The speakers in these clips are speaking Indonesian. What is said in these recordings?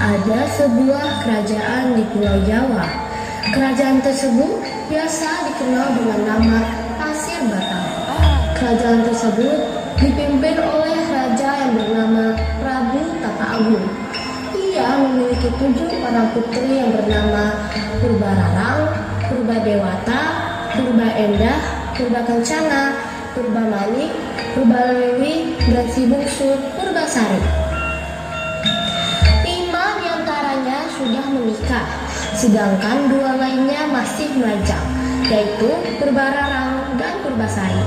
ada sebuah kerajaan di Pulau Jawa. Kerajaan tersebut biasa dikenal dengan nama Pasir Batang. Kerajaan tersebut dipimpin oleh raja yang bernama Prabu Tapa Agung. Ia memiliki 7 orang putri yang bernama Purbararang, Purbadewata, Purba Endah, Purba Kencana, Purba Manik, Purba Lewi, dan si bungsu Purbasari. 5 diantaranya sudah menikah, sedangkan 2 lainnya masih melajang, yaitu Purbararang dan Purbasari.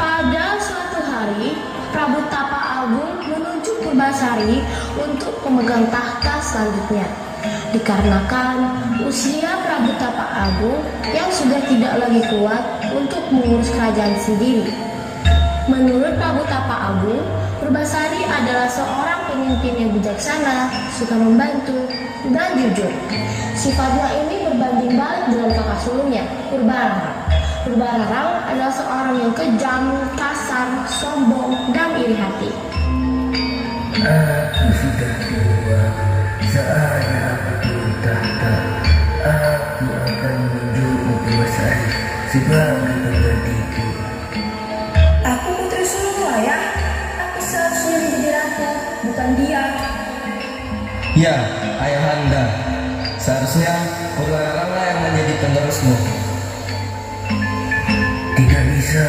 Pada suatu hari, Prabu Tapa Agung menuju Purbasari untuk memegang tahta selanjutnya. Dikarenakan usia Prabu Tapa Agung yang sudah tidak lagi kuat untuk mengurus kerajaan sendiri. Menurut Prabu Tapa Agung, Purbasari adalah seorang pemimpin yang bijaksana, suka membantu, dan jujur. Sifatnya ini berbanding balik dengan kakak sulungnya, Purbararang. Purbararang adalah seorang yang kejam, kasar, sombong, dan iri hati. Aku sudah tua, saatnya aku turun tahta. Aku akan menunjukmu Purbasari sebagai penggantiku. Aku putri sulungmu, ayah. Aku seharusnya menjadi ratu, bukan dia. Ya, ayahanda. Seharusnya Purbararanglah yang menjadi penerusmu. Tidak bisa,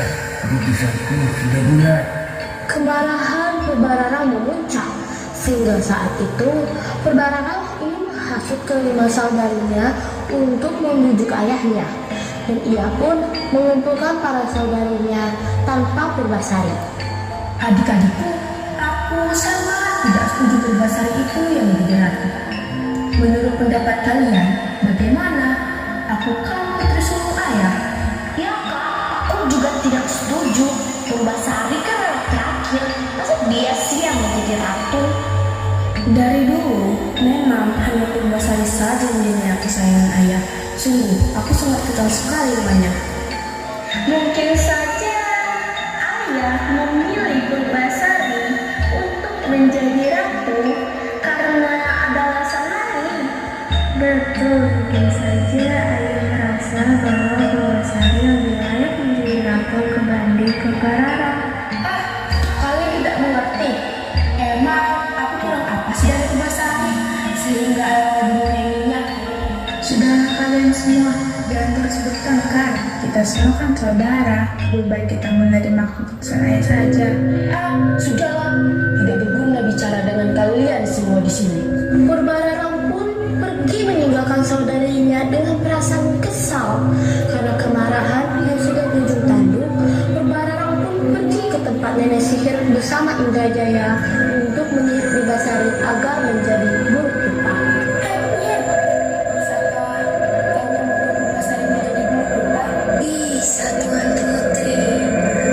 keputusanku sudah bulat. Kemarahan Purbararang memuncak, sehingga saat itu Purbararang ingin menghasut kelima saudarinya untuk membujuk ayahnya, dan ia pun mengumpulkan para saudarinya tanpa Purbasari. Adik-adikku, aku sangat tidak setuju Purbasari itu yang menjadi ratu. Menurut pendapat kalian, bagaimana? Aku kan putri sulung ayah. Ya kak, aku juga tidak setuju. Purbasari kan anak terakhir, masa dia sih yang menjadi ratu? Dari dulu, memang hanya Purbasari saja yang menjadi kesayangan ayah. Sungguh, aku sangat kenal sekali rumahnya. Mungkin saja ayah memilih Purbasari untuk menjadi ratu karena ada alasan lain. Betul, mungkin saja ayah merasa bahwa Purbasari lebih layak menjadi ratu kebanding Purbararang. Kalian tidak mengerti. Emang aku kurang apa sih dari Purbasari sehingga ayah menyayanginya? Sudahlah kalian semua, jangan terus bertengkar. Kita semua kan saudara. Lebih baik kita menerima keputusan ayah saja. Sudahlah, tidak berguna bicara dengan kalian semua di sini. Purbararang pun pergi meninggalkan saudarinya dengan perasaan kesal karena kemarahan yang sudah berujung tanduk. Purbararang pun pergi ke tempat nenek sihir bersama Indrajaya untuk menyihir Purbasari agar menjadi buruk rupa. Bisa Tuan Putri,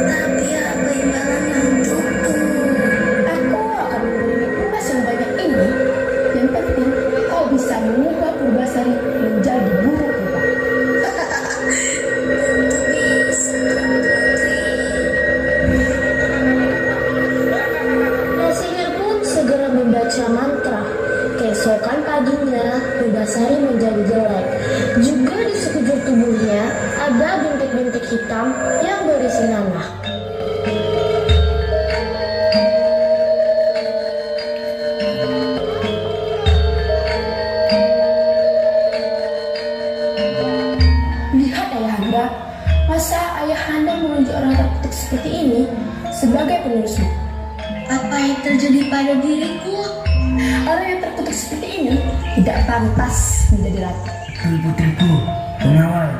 tapi apa imbalannya untukku? Aku akan memberi emas yang banyak ini. Yang penting kau bisa mengubah Purbasari menjadi buruk rupa. Bisa Tuan Putri. Nenek sihir pun segera membaca mantra. Keesokan paginya, Purbasari menjadi jelek. Juga di sekujur tubuhnya ada bintik-bintik hitam yang berisi nanah. Lihat ayahanda, masa ayahanda menunjuk orang terkutuk seperti ini sebagai penerusmu? Apa yang terjadi pada diriku? Orang yang terkutuk seperti ini tidak pantas menjadi ratu. Betul putriku, pengawal,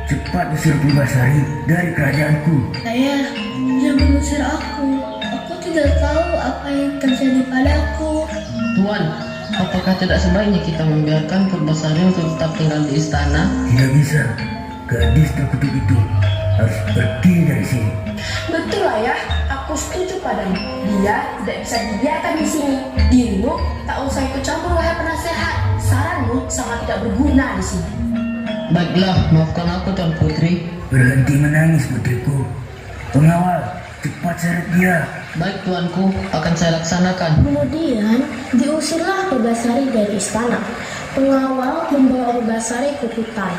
cepat usir Purbasari dari kerajaanku. Ayah, jangan mengusir aku. Aku tidak tahu apa yang terjadi padaku. Tuan, apakah tidak sebaiknya kita membiarkan Purbasari untuk tetap tinggal di istana? Tidak bisa, gadis terkutuk itu harus pergi dari sini. Betul ayah, aku setuju padanya. Dia tidak bisa dibiarkan di sini. Dirimu tak usah ikut campur wahai penasehat. Saranmu sangat tidak berguna di sini. Baiklah, maafkan aku Tuan Putri. Berhenti menangis putriku. Pengawal, cepat seret dia. Baik tuanku, akan saya laksanakan. Kemudian diusirlah Purbasari dari istana. Pengawal membawa Purbasari ke hutan.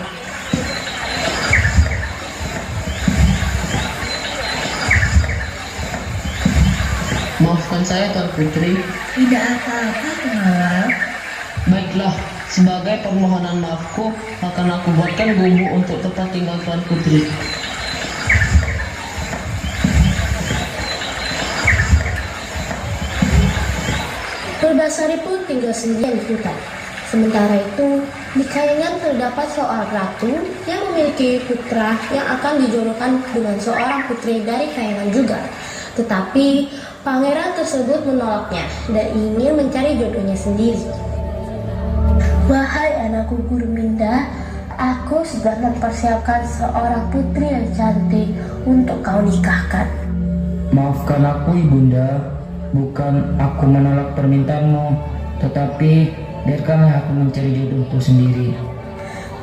Maafkan saya Tuan Putri. Tidak apa-apa, pengawal. Baiklah, sebagai permohonan maafku, akan aku buatkan gubuk untuk tempat tinggal Tuan Putri. Purbasari pun tinggal sendirian di hutan. Sementara itu, di Kayangan terdapat seorang ratu yang memiliki putra yang akan dijodohkan dengan seorang putri dari Kayangan juga. Tetapi, pangeran tersebut menolaknya dan ingin mencari jodohnya sendiri. Wahai anakku Gurminda, aku sudah mempersiapkan seorang putri yang cantik untuk kau nikahkan. Maafkan aku ibunda, bukan aku menolak permintaanmu, tetapi biarkanlah aku mencari jodohku sendiri.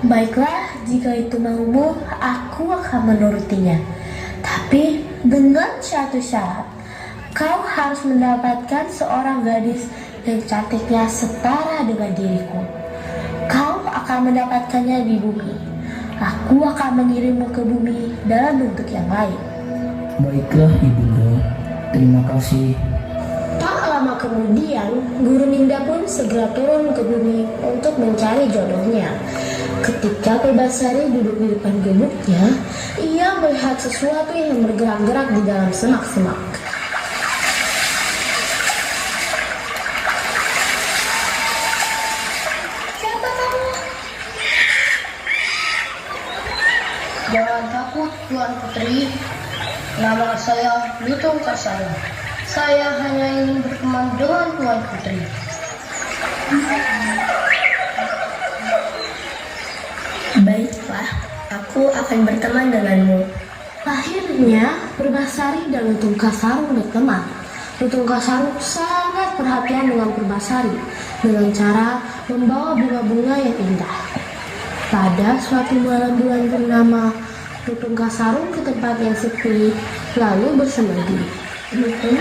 Baiklah, jika itu maumu, aku akan menurutinya. Tapi dengan satu syarat, kau harus mendapatkan seorang gadis yang cantiknya setara dengan diriku. Kau akan mendapatkannya di bumi. Aku akan mengirimmu ke bumi dalam bentuk yang lain. Baiklah ibunda, terima kasih. Tak lama kemudian, Guru Minda pun segera turun ke bumi untuk mencari jodohnya. Ketika Purbasari duduk di depan gubuknya, ia melihat sesuatu yang bergerak-gerak di dalam semak-semak. Siapa kamu? Jangan takut Tuan Putri, nama saya Lutung Kasari. Saya hanya ingin berteman dengan Tuan Putri. Baiklah, aku akan berteman denganmu. Akhirnya, Purbasari dan Lutung Kasarung berteman. Lutung Kasarung sangat perhatian dengan Purbasari dengan cara membawa bunga-bunga yang indah. Pada suatu malam bulan purnama, Lutung Kasarung ke tempat yang sepi, lalu bersemedi. Lutung,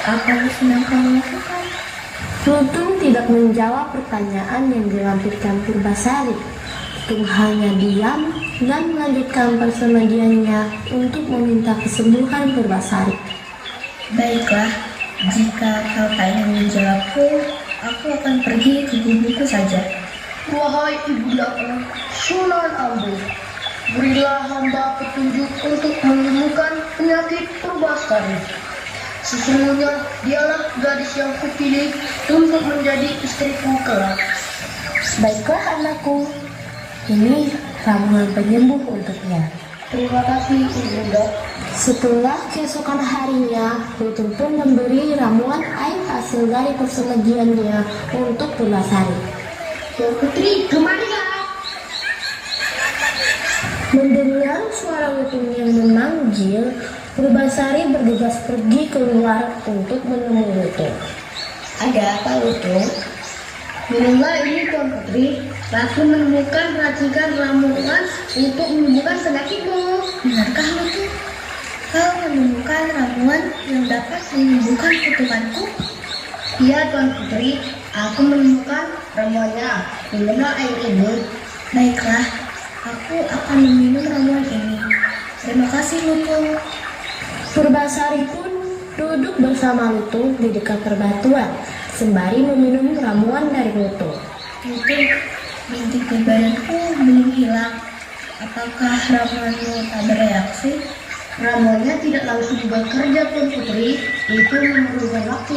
apa yang sedang kamu lakukan? Lutung tidak menjawab pertanyaan yang dilampirkan Purbasari. Lutung hanya diam dan melanjutkan persemediannya untuk meminta kesembuhan Purbasari. Baiklah, jika kau tak ingin menjawabku, aku akan pergi ke gubukku saja. Wahai ibundaku, Sunan Ambu, berilah hamba petunjuk untuk menemukan penyakit Purbasari. Sesungguhnya dialah gadis yang kupilih untuk menjadi istriku kelak. Baiklah anakku, ini ramuan penyembuh untuknya. Terima kasih ibunda. Setelah keesokan harinya, Lutung pun memberi ramuan air hasil dari persemediannya untuk Purbasari. Tuan Putri, kemarilah. Mendengar suara Lutung yang memanggil, Purbasari bergegas pergi keluar untuk menemui Lutung. Ada apa, Lutung? Minumlah ini Tuan Putri. Ratu menemukan racikan ramuan untuk menyembuhkan penyakitmu. Benarkah, Lutung? Kau menemukan ramuan yang dapat menyembuhkan kutukanku? Iya Tuan Putri, aku menemukan ramuannya. Minumlah air ini. Baiklah, aku akan meminum ramuan ini. Terima kasih, Lutung. Purbasari pun duduk bersama Lutung di dekat perbatuan, sembari meminum ramuan dari Lutung. Lutung, bintik di badanku belum hilang. Apakah ramuanmu tak bereaksi? Ramuannya tidak langsung bekerja Tuan Putri. Itu memerlukan waktu.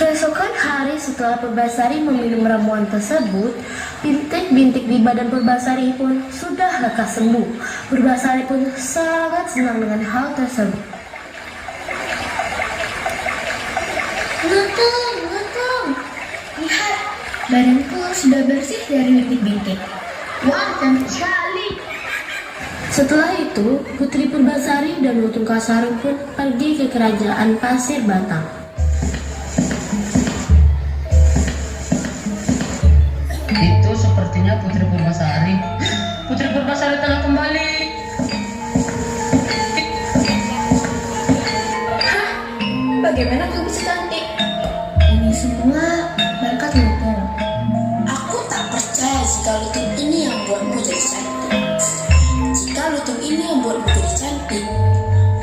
Keesokan hari setelah Purbasari meminum ramuan tersebut, bintik-bintik di badan Purbasari pun sudah lekas sembuh. Purbasari pun sangat senang dengan hal tersebut. Lutung, lihat, badanku sudah bersih dari bintik-bintik. Wah, cantik sekali. Setelah itu, Putri Purbasari dan Lutung Kasarung pun pergi ke kerajaan Pasir Batang. Itu sepertinya Putri Purbasari. Putri Purbasari telah kembali. bagaimana kau bisa cantik? Ini semua berkat Lutung. Aku tak percaya jika Lutung ini yang buatmu jadi cantik. Jika Lutung ini yang buatmu jadi cantik,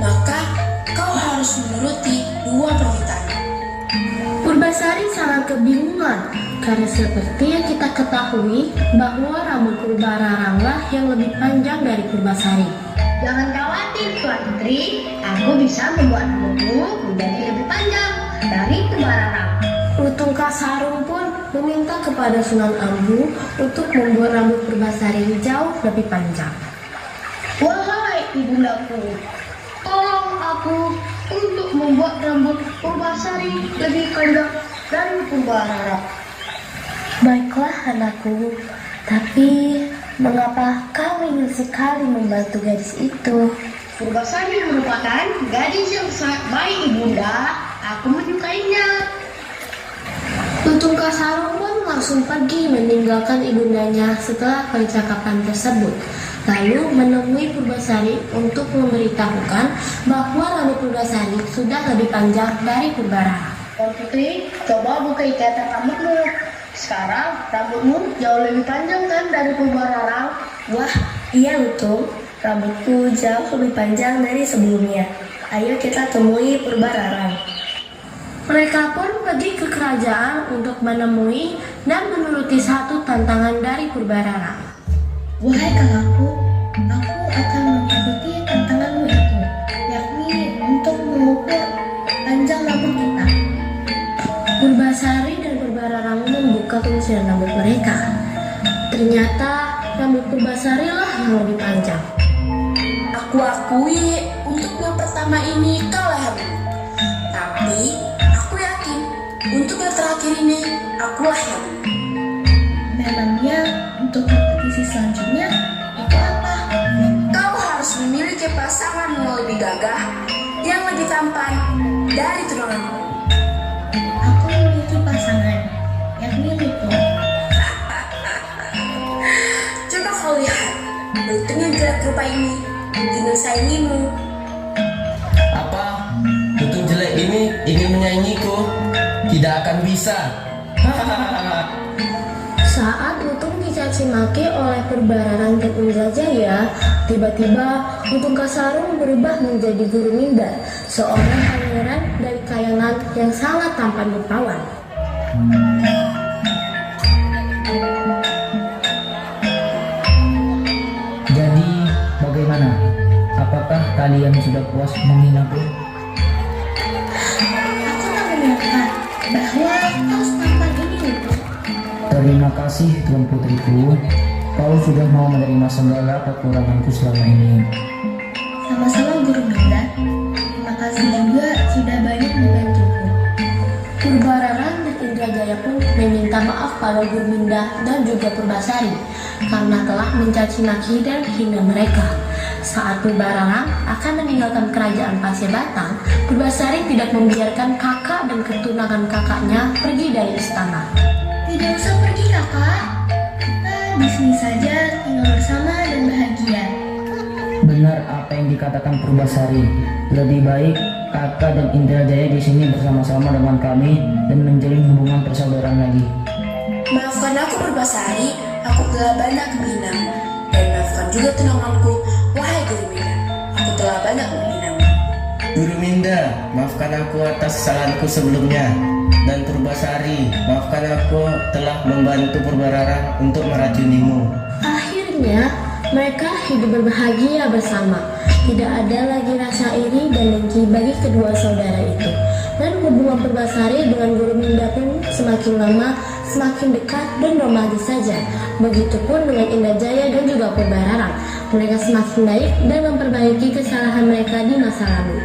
maka kau harus menuruti dua permintaan. Purbasari sangat kebingungan karena seperti yang kita ketahui bahwa rambut Purbararanglah yang lebih panjang dari Purbasari. Jangan khawatir Tuan Putri, aku bisa membuat rambutmu menjadi lebih panjang dari Purbararang. Lutung Kasarung pun meminta kepada Sunan Ambu untuk membuat rambut Purbasari jauh lebih panjang. Wahai ibundaku, tolong aku untuk membuat rambut Purbasari lebih panjang dari Purbararang. Baiklah anakku, tapi mengapa kau ingin sekali membantu gadis itu? Purbasari merupakan gadis yang sangat baik ibunda, aku menyukainya. Lutung Kasarung pun langsung pergi meninggalkan ibundanya setelah percakapan tersebut. Lalu menemui Purbasari untuk memberitahukan bahwa rambut Purbasari sudah lebih panjang dari Purbararang. Tuan Putri, coba buka ikatan rambutmu. Sekarang rambutmu jauh lebih panjang kan dari Purbararang? Wah, iya Lutung. Rambutku jauh lebih panjang dari sebelumnya. Ayo kita temui Purbararang. Mereka pun pergi ke kerajaan untuk menemui dan menuruti satu tantangan dari Purbararang. Wahai kakakku, aku akan mengikuti tantanganmu itu, yakni untuk mengukur panjang rambut kita. Purbasari dan Purbararang membuka kuncian rambut mereka. Ternyata rambut Purbasari lah yang lebih panjang. Aku akui untuk yang pertama ini kau lehermu. Tapi aku yakin untuk yang terakhir ini akulah yang menang. Memangnya untuk kompetisi selanjutnya itu apa? Kau harus memiliki pasangan yang lebih gagah, yang lebih tampan dari tunanganmu. Aku memiliki pasangan, yakni Lutung. Coba kau lihat, Lutung yang jelek rupa ini ingin saingimu. Apa? Lutung jelek ini ingin menyaingiku? Tidak akan bisa. Saat Lutung dicaci maki oleh Purbararang dan Indrajaya, tiba-tiba Lutung Kasarung berubah menjadi Guru Minda, seorang pangeran dari kayangan yang sangat tampan rupawan. Jadi, bagaimana? Apakah kalian sudah puas menghinaku? Aku tak menyangka bahwa kau setampan ini Lutung. Terima kasih Tuan Putriku. Kau sudah mau menerima segala kekuranganku selama ini. Sama-sama Guru Minda. Terima kasih juga sudah banyak membantuku. Purbararang dan Indrajaya pun meminta maaf pada Guru Minda dan juga Purbasari karena telah mencaci maki dan hina mereka. Saat Purbararang akan meninggalkan kerajaan Pasir Batang, Purbasari tidak membiarkan kakak dan keturunan kakaknya pergi dari istana. Tidak usah pergi kakak. Kita di sini saja tinggal bersama dan bahagia. Benar apa yang dikatakan Purbasari. Lebih baik kakak dan Indrajaya di sini bersama-sama dengan kami dan menjalin hubungan persaudaraan lagi. Maafkan aku Purbasari, aku telah banyak menghinamu. Dan maafkan juga tunanganku, wahai Guru Minda, aku telah banyak menghinamu. Guru Minda, maafkan aku atas kesalahanku sebelumnya. Dan Purbasari, maafkan aku telah membantu Purbararang untuk meracunimu. Akhirnya, mereka hidup berbahagia bersama. Tidak ada lagi rasa iri dan dengki bagi kedua saudara itu. Dan hubungan Purbasari dengan Guru Minda pun semakin lama semakin dekat dan romantis saja. Begitupun dengan Indrajaya dan juga Purbararang. Mereka semakin baik dan memperbaiki kesalahan mereka di masa lalu.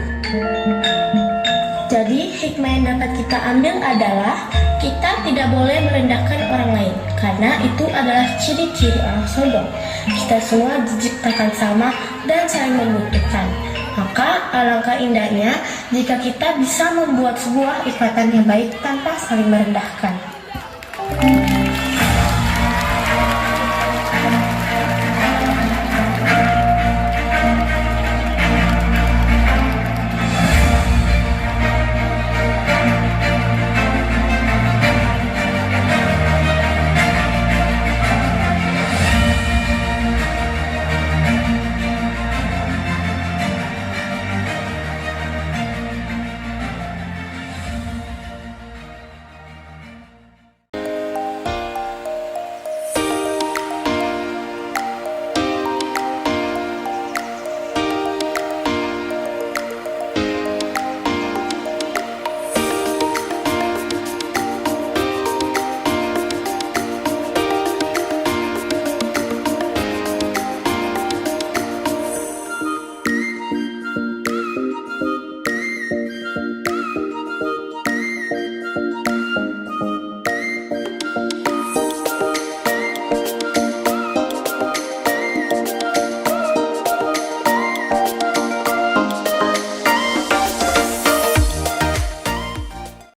Jadi hikmah yang dapat kita ambil adalah kita tidak boleh merendahkan orang lain karena itu adalah ciri-ciri orang sombong. Kita semua diciptakan sama dan saling membutuhkan. Maka alangkah indahnya jika kita bisa membuat sebuah ikatan yang baik tanpa saling merendahkan.